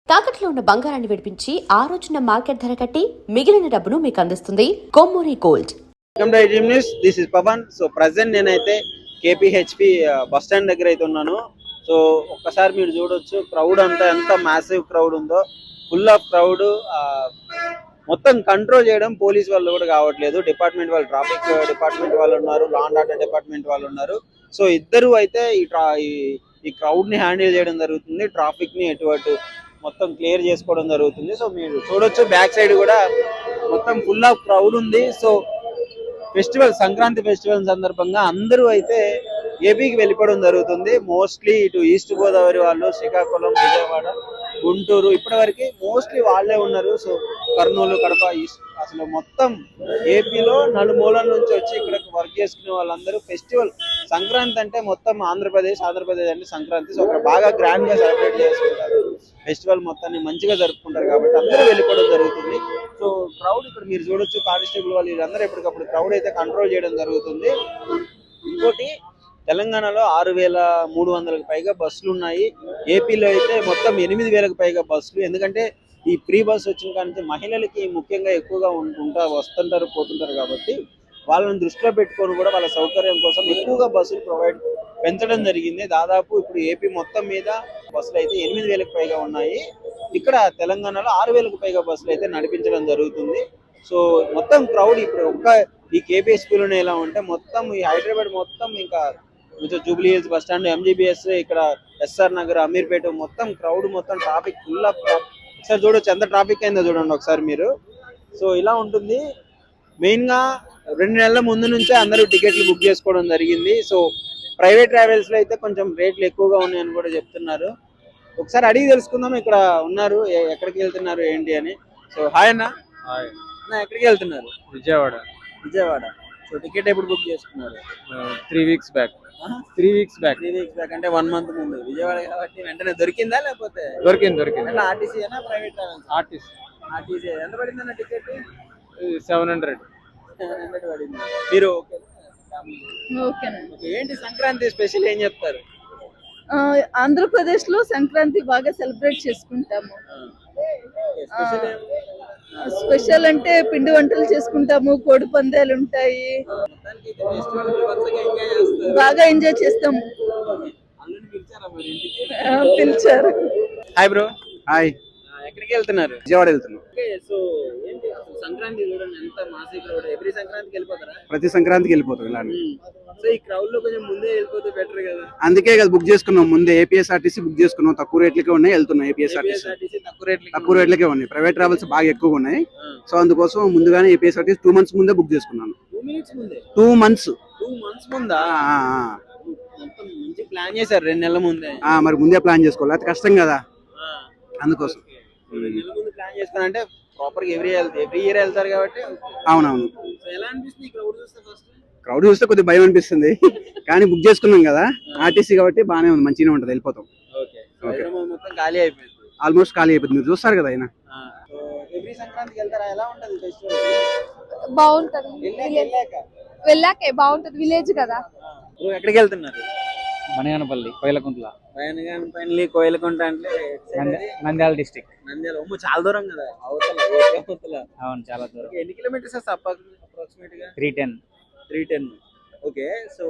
తాకట్లో ఉన్న బంగారాన్ని విడిపించి ఆ రోజున మార్కెట్ ధర కట్టి మిగిలిన డబ్బును మీకు అందిస్తుంది Kommuri gold. Welcome to iDream news. This is Pavan. So present నేనైతే కేపీహెచ్పి బస్ స్టాండ్ దగ్గర అయితే ఉన్నాను. సో ఒక్కసారి మీరు చూడొచ్చు క్రౌడ్ అంతా ఎంత మ్యాసివ్ క్రౌడ్ ఉందో. Full of crowd. మొత్తం కంట్రోల్ చేయడం పోలీస్ వాళ్ళు కూడా కావట్లేదు. డిపార్ట్మెంట్ వాళ్ళు, ట్రాఫిక్ డిపార్ట్మెంట్ వాళ్ళు ఉన్నారు, లా అండ్ ఆర్డర్ డిపార్ట్మెంట్ వాళ్ళు ఉన్నారు. సో ఇద్దరు అయితే ఈ క్రౌడ్ ని హ్యాండిల్ చేయడం జరుగుతుంది. ట్రాఫిక్ ని ఎటువంటి మొత్తం క్లియర్ చేసుకోవడం జరుగుతుంది. సో మీరు చూడొచ్చు బ్యాక్ సైడ్ కూడా మొత్తం ఫుల్ ఆఫ్ క్రౌడ్ ఉంది. సో ఫెస్టివల్, సంక్రాంతి ఫెస్టివల్ సందర్భంగా అందరూ అయితే ఏపీకి వెళ్ళిపోవడం జరుగుతుంది. మోస్ట్లీ ఇటు ఈస్ట్ గోదావరి వాళ్ళు, శ్రీకాకుళం, విజయవాడ, గుంటూరు ఇప్పటి వరకు మోస్ట్లీ వాళ్ళే ఉన్నారు. సో కర్నూలు, కడప, ఈస్ట్ అసలు మొత్తం ఏపీలో నలుమూలల నుంచి వచ్చి ఇక్కడ వర్క్ చేసుకునే వాళ్ళందరూ ఫెస్టివల్, సంక్రాంతి అంటే మొత్తం ఆంధ్రప్రదేశ్ అంటే సంక్రాంతి. సో అక్కడ బాగా గ్రాండ్ గా సెలబ్రేట్ చేసుకుంటారు. ఫెస్టివల్ మొత్తాన్ని మంచిగా జరుపుకుంటారు కాబట్టి అందరూ వెళ్ళిపోవడం జరుగుతుంది. సో క్రౌడ్ ఇక్కడ మీరు చూడొచ్చు, కానిస్టేబుల్ వాళ్ళు వీళ్ళందరూ ఎప్పటికప్పుడు క్రౌడ్ అయితే కంట్రోల్ చేయడం జరుగుతుంది. ఇంకోటి, తెలంగాణలో 6,300కు పైగా బస్సులు ఉన్నాయి. ఏపీలో అయితే మొత్తం 8,000కు పైగా బస్సులు. ఎందుకంటే ఈ ఫ్రీ బస్ వచ్చిన కానీ మహిళలకి ముఖ్యంగా ఎక్కువగా వస్తుంటారు, పోతుంటారు కాబట్టి వాళ్ళని దృష్టిలో పెట్టుకొని కూడా వాళ్ళ సౌకర్యం కోసం ఎక్కువగా బస్సులు పెంచడం జరిగింది. దాదాపు ఇప్పుడు ఏపీ మొత్తం మీద బస్సులు అయితే 8,000కు పైగా ఉన్నాయి. ఇక్కడ తెలంగాణలో 6,000కు పైగా బస్సులు అయితే నడిపించడం జరుగుతుంది. సో మొత్తం క్రౌడ్ ఇప్పుడు ఈ కేపీహెచ్పీలోనే ఎలా ఉంటే మొత్తం ఈ హైదరాబాద్ మొత్తం ఇంకా Jubilee hills bus stand, MGBS, ఇక్కడ ఎస్ఆర్ నగర్, అమీర్పేట మొత్తం క్రౌడ్, మొత్తం ట్రాఫిక్ ఫుల్ ఆఫ్. ఒకసారి చూడొచ్చు ఎంత ట్రాఫిక్ అయిందో చూడండి ఒకసారి మీరు. సో ఇలా ఉంటుంది. మెయిన్ గా 2 నెలల ముందు నుంచే అందరూ టికెట్లు బుక్ చేసుకోవడం జరిగింది. సో ప్రైవేట్ ట్రావెల్స్ లో అయితే కొంచెం రేట్లు ఎక్కువగా ఉన్నాయని కూడా చెప్తున్నారు. ఒకసారి అడిగి తెలుసుకుందాం. ఇక్కడ ఉన్నారు, ఎక్కడికి వెళ్తున్నారు ఏంటి అని. సో హాయ్ అన్న. ఎక్కడికి వెళ్తున్నారు? విజయవాడ. సో టికెట్ ఎప్పుడు బుక్ చేసుకున్నారు? 3 weeks బ్యాక్. 3 weeks బ్యాక్ అంటే 1 month ముందు. విజయవాడ కాబట్టి వెంటనే దొరికిందా లేకపోతే? దొరికింది. ఆర్టీసీ అయినా ప్రైవేట్ ట్రావెల్స్? ఆర్టీసీ. ఎంత పడిందన్న టికెట్? 700. పడింది. మీరు ఓకే. ఏంటి సంక్రాంతి స్పెషల్ ఏం చెప్తారు? ఆంధ్రప్రదేశ్ లో సంక్రాంతి బాగా సెలబ్రేట్ చేసుకుంటాము. స్పెషల్ అంటే పిండి వంటలు చేసుకుంటాము, కోడి పందాలు ఉంటాయి, బాగా ఎంజాయ్ చేస్తాము. పిలిచారు. Hi bro. హాయ్. ఎక్కడికి వెళ్తున్నారు? విజయవాడ వెళ్తున్నాం. సో ఏంటి సంక్రాంతి చూడండి ఎంత మాసి క్రౌడ్. ఎవ్రీ సంక్రాంతికి వెళ్ళిపోతారా? ప్రతి సంక్రాంతికి వెళ్ళిపోతాం ఇలా. సో ఈ క్రౌడ్ లో కొంచెం ముందే వెళ్ళిపోతే బెటర్ కదా. అందుకే కదా బుక్ చేసుకున్నాం ముందే. ఏపీఎస్ఆర్టీసీ బుక్ చేసుకున్నాం. తక్కువ రేట్లకే ఉన్నాయి, వెళ్తున్నాం. ఏపీఎస్ఆర్టీసీ తక్కువ రేట్లకే ఉన్నాయి. ప్రైవేట్ ట్రావెల్స్ బాగా ఎక్కువగా ఉన్నాయి. సో అందుకోసం ముందుగానే ఏపీఎస్ఆర్టీసీ 2 months ముందే బుక్ చేసుకున్నాను. 2 months ముందా? మొత్తం మంచి ప్లాన్ చేశారు 2 నెలల ముందే. మరి ముందే ప్లాన్ చేసుకోవాలి, అది కష్టం కదా. అందుకోసం 2 నెలల ముందు ప్లాన్ చేసుకున్నారంటే ప్రాపర్ గా ఎవ్రీ ఇయర్ వెళ్తారు కాబట్టి. అవునవును. ఎలా అనిపిస్తుంది క్రౌడ్ చూస్తే? ఫస్ట్ క్రౌడ్ చూస్తే కొద్దిగా భయం అనిపిస్తుంది, కానీ బుక్ చేసుకున్నాం కదా ఆర్టీసీ కాబట్టి బాగానే ఉంది, మంచిగానే ఉంటుంది, వెళ్ళిపోతాం. మొత్తం ఖాళీ అయిపోయింది. ఆల్మోస్ట్ ఖాళీ అయిపోతుంది, మీరు చూస్తారు కదా ఆయన. ఎవ్రీ సంక్రాంతికి వెళ్తారా? ఎలా ఉంటది ఫెస్టివల్? బాగుంటది. వెళ్ళాకే బాగుంటది, విలేజ్ కదా. ఎక్కడికి వెళ్తున్నారు? మణిగనపల్లి, కోయిలకుంట్ల. కోయిలకుంట అంటే నంద్యాల డిస్ట్రిక్ట్. నంద్యాల. చాలా దూరం కదా అవతల. అవును, చాలా దూరం. ఎన్ని కిలోమీటర్స్ అప్రాక్సిమేట్ గా? 310. ఓకే. సో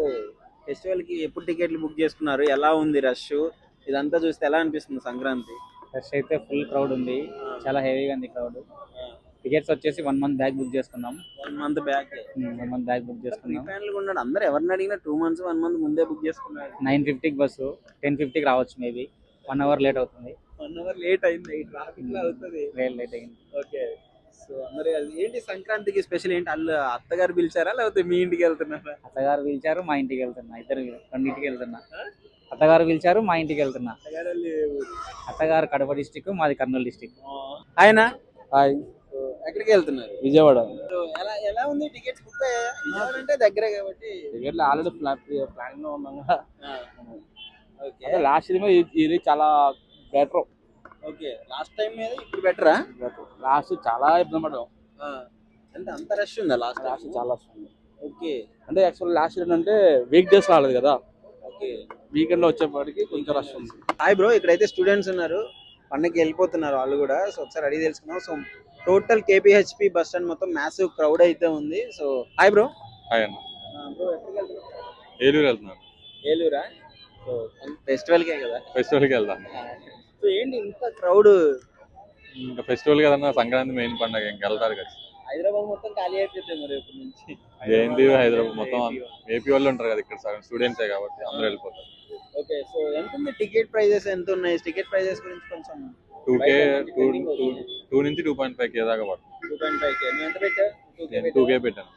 ఫెస్టివల్ కి ఎప్పుడు టికెట్లు బుక్ చేసుకున్నారు? ఎలా ఉంది రష్? ఇదంతా చూస్తే ఎలా అనిపిస్తుంది సంక్రాంతి? రష్ అయితే ఫుల్ క్రౌడ్ ఉంది, చాలా హెవీగా ఉంది క్రౌడ్. టికెట్స్ వచ్చేసి 1 month బ్యాక్ బుక్ చేసుకున్నాం. 1 month back. 1 month back book చేసుకున్నాం. ఉన్నాడు అందరు ఎవరిని అడిగినా 2 months 1 month ముందే బుక్ చేసుకున్నారు. 9:50కి బస్సు, 10:50కి రావచ్చు. మేబీ 1 hour లేట్ అవుతుంది. 1 hour లేట్ అయింది. ట్రాఫిక్ లో అవుతుంది. లేట్ అయింది. ఓకే. సో అందరు ఏంటి సంక్రాంతికి స్పెషల్ ఏంటి? వాళ్ళు అత్తగారు పిలిచారా లేకపోతే మీ ఇంటికి వెళ్తున్నారా? అత్తగారు పిలిచారు, మా ఇంటికి వెళ్తున్నా. రెండింటికి వెళ్తున్నా. అత్తగారు పిలిచారు, మా ఇంటికి వెళ్తున్నా. అత్తగారు కడప డిస్టిక్, మాది కర్నూలు డిస్టిక్. ఆయన హాయ్. ఎక్కడికి వెళ్తున్నారు? విజయవాడ. ఎలా ఉంది? టికెట్స్ బుక్ అయ్యాయా? విజయవాడ అంటే దగ్గరే కాబట్టి. టికెట్లు ఆల్రెడీ ప్లాన్ లో ఉన్నాం. లాస్ట్ ఇది చాలా బెటర్. ఓకే. లాస్ట్ టైం మీద ఇప్పుడు బెటరా? లాస్ట్ చాలా ఇబ్బంది పడ్డాం. అంటే అంత రష్ ఉందా? లాస్ట్ చాలా రష్ ఉంది. ఓకే. అంటే యాక్చువల్ లాస్ట్ ఏంటంటే వీక్ డేస్ రాలేదు కదా, ఓకే, వీకెండ్ లో వచ్చేప్పటికి కొంచెం రష్ ఉంది. Hi bro. ఇక్కడైతే స్టూడెంట్స్ ఉన్నారు. పండగకి వెళ్ళిపోతున్నారు వాళ్ళు కూడా. సో ఒకసారి అడిగి తెలుసుకుందాం. సో టోటల్ కేపీహెచ్పి బస్ స్టాండ్ మొత్తం మ్యాసివ్ క్రౌడ్ అయితే ఉంది. So hi bro. హాయ్ అన్న, బ్రో ఎక్కడికి వెళ్తున్నారు? ఏలూరు వెళ్తున్నాను. ఏలూరా? సో ఫెస్టివల్కే కదా. ఫెస్టివల్కి వెళ్తాను. సో ఏంటి ఇంత క్రౌడ్? ఇంకా ఫెస్టివల్ కదన్నా, సంక్రాంతి మెయిన్ పండుగ, ఇంకా వెళ్తారు కదా. హైదరాబాద్ మొత్తం ఖాళీ అయిపోతుంది మరి ఇప్పటి నుంచి. ఏంటి హైదరాబాద్ మొత్తం ఏపీ వాళ్ళు ఉంటారు కదా ఇక్కడ, సగం స్టూడెంట్సే కాబట్టి అందరూ వెళ్ళిపోతారు. ఓకే, సో ఎంత ఉంది టికెట్ ప్రైజెస్, ఎంత ఉన్నాయి? టికెట్ ప్రైజెస్ గురించి కొంచెం 2K 2 నుంచి 2.5K దాకా పడుతుంది. 2.5K. నువ్వు ఎంత పెట్టావు? 2K పెట్టాను.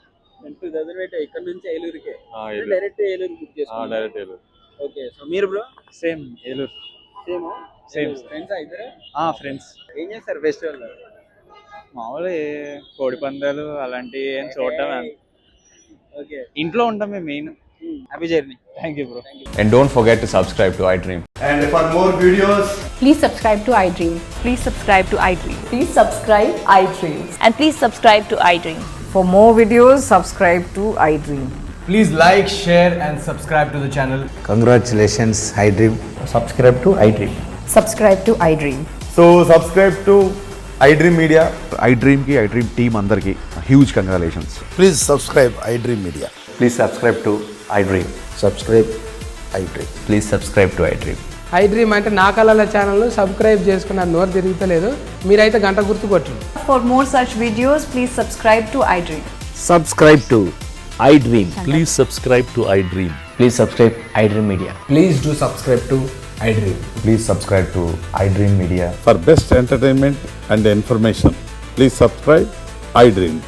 2000 పెట్టావు ఇక్కడ నుంచి ఏలూరుకే. ఏలూరు. డైరెక్ట్ ఏలూరు బుక్ చేసుకున్నావు? డైరెక్ట్ ఏలూరు. ఓకే, సో మీరు bro? Same Eluru. Same friends ఇద్దరు? ఫ్రెండ్స్. ఏం చేస్తారు ఫెస్టివల్? మామూలు కోడి పందాలు అలాంటివి ఏం చూడటం. ఓకే, ఇంట్లో ఉంటామే మెయిన్. Happy journey. Thank you bro. And don't forget to subscribe to iDream. And for more videos, Please subscribe to iDream. Please subscribe to iDream. Please subscribe iDream. And please subscribe to iDream. For more videos, subscribe to iDream. please like, share, and subscribe to the channel. Congratulations, iDream. Subscribe to iDream. Subscribe to iDream. So subscribe to iDream Media. iDream ki iDream team andarki huge congratulations. Please subscribe iDream Media. Please subscribe to iDream. Subscribe iDream. Please subscribe to iDream. iDream అంటే నా కళల channel subscribe చేసుకున్న నోరు తిరుగుతలేదు, మీరైతే గంట గుర్తు కొట్టండి. For more such videos, please subscribe to iDream. Subscribe to iDream. Please subscribe to iDream. Please subscribe iDream Media. Please do subscribe to iDream. Please subscribe to iDream Media. For best entertainment and information, please subscribe iDream.